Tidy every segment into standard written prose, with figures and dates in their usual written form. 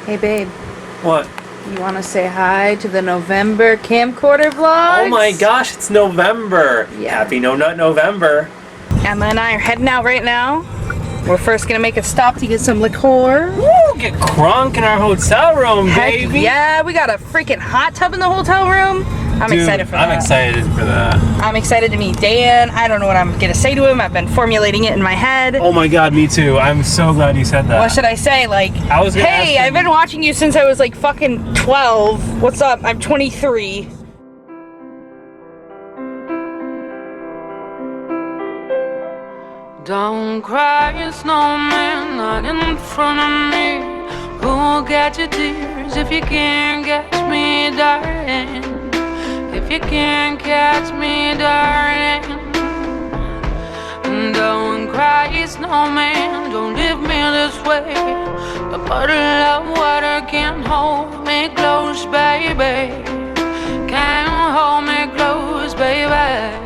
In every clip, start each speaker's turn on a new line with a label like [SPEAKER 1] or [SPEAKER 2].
[SPEAKER 1] Hey babe,
[SPEAKER 2] What?
[SPEAKER 1] you want to say hi to the November camcorder vlogs?
[SPEAKER 2] Oh my gosh, it's November.
[SPEAKER 1] Yeah.
[SPEAKER 2] Happy No Nut November.
[SPEAKER 1] Emma and I are heading out right now. We're first gonna make a stop to get some liqueur.
[SPEAKER 2] Woo, get crunk in our hotel room,
[SPEAKER 1] Heck
[SPEAKER 2] baby.
[SPEAKER 1] yeah, we got a freaking hot tub in the hotel room. I'm
[SPEAKER 2] Dude,
[SPEAKER 1] excited for that.
[SPEAKER 2] I'm excited for that.
[SPEAKER 1] I'm excited to meet Dan. I don't know what I'm gonna say to him. I've been formulating it in my head.
[SPEAKER 2] Oh my god, me too. I'm so glad you said that.
[SPEAKER 1] What should I say? Like,
[SPEAKER 2] I was gonna ask
[SPEAKER 1] hey,
[SPEAKER 2] you-
[SPEAKER 1] I've been watching you since I was like fucking 12. What's up? I'm 23.
[SPEAKER 3] Don't cry, snowman, not in front of me. Who'll get your tears if you can't catch me, darling? If you can't catch me, darling. Don't cry, snowman, don't leave me this way. A bottle of water can't hold me close, baby. Can't hold me close, baby.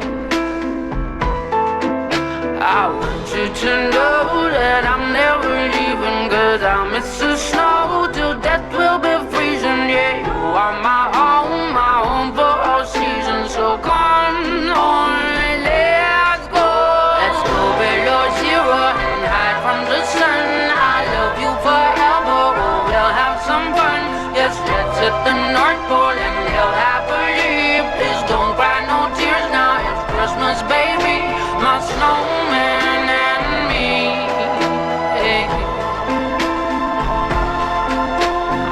[SPEAKER 3] I want you to know that I'm never leaving, 'cause I miss the snow till death will be freezing. Yeah, you are my home for all seasons. So come on, let's go. Let's go below zero and hide from the sun. I love you forever, we'll have some fun. Yes, let's hit the North Pole and live happily. Please don't cry no tears now, it's Christmas, baby. My snowman and me, hey.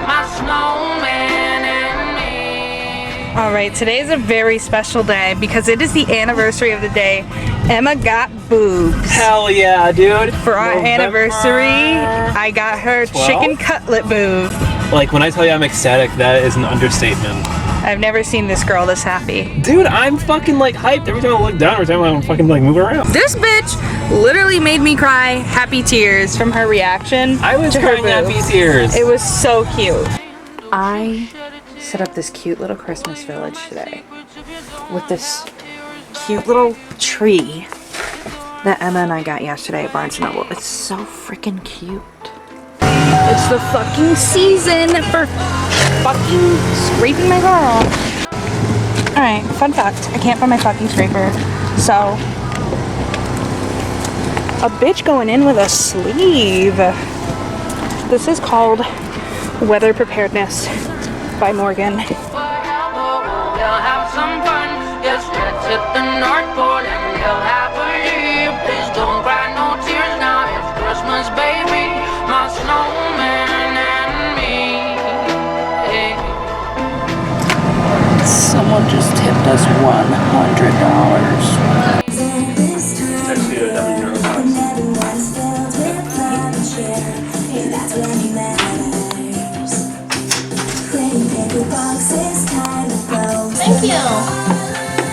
[SPEAKER 3] My snowman and me.
[SPEAKER 1] All right, today is a very special day because it is the anniversary of the day Emma got boobs.
[SPEAKER 2] Hell yeah, dude.
[SPEAKER 1] For our
[SPEAKER 2] November
[SPEAKER 1] anniversary, I got her
[SPEAKER 2] 12?
[SPEAKER 1] chicken cutlet boob.
[SPEAKER 2] Like, when I tell you I'm ecstatic, that is an understatement.
[SPEAKER 1] I've never seen this girl this happy.
[SPEAKER 2] Dude, I'm fucking like hyped every time I look down, every time I'm fucking like moving around.
[SPEAKER 1] This bitch literally made me cry happy tears from her reaction.
[SPEAKER 2] I was
[SPEAKER 1] to her
[SPEAKER 2] crying happy
[SPEAKER 1] boobs.
[SPEAKER 2] tears.
[SPEAKER 1] It was so cute. I set up this cute little Christmas village today with this cute little tree that Emma and I got yesterday at Barnes & Noble. It's so freaking cute. It's the fucking season for fucking scraping my car off. Alright, fun fact. I can't find my fucking scraper. So, a bitch going in with a sleeve. This is called Weather Preparedness by Morgan.
[SPEAKER 3] We'll have some fun. Yes, let's hit the North Pole and live happily. Please don't cry no tears now, it's Christmas, baby. My snowman and me, hey.
[SPEAKER 1] Someone just tipped us $100. Thank you.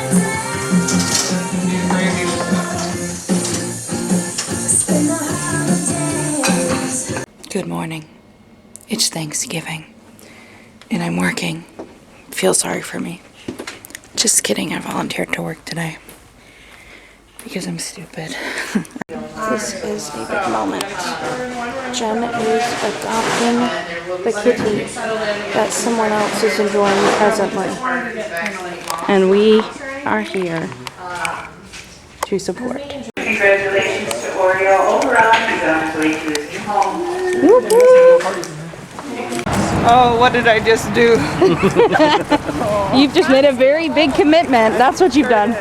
[SPEAKER 1] Good morning. It's Thanksgiving, and I'm working. Feel sorry for me. Just kidding, I volunteered to work today because I'm stupid. This is a big moment. Jen is adopting the kitty that someone else is enjoying presently, and we are here to support.
[SPEAKER 4] Congratulations to Oreo Oberon. He's on his way to his new home.
[SPEAKER 5] Oh, what did I just do?
[SPEAKER 1] You've just made a very big commitment. That's what you've done.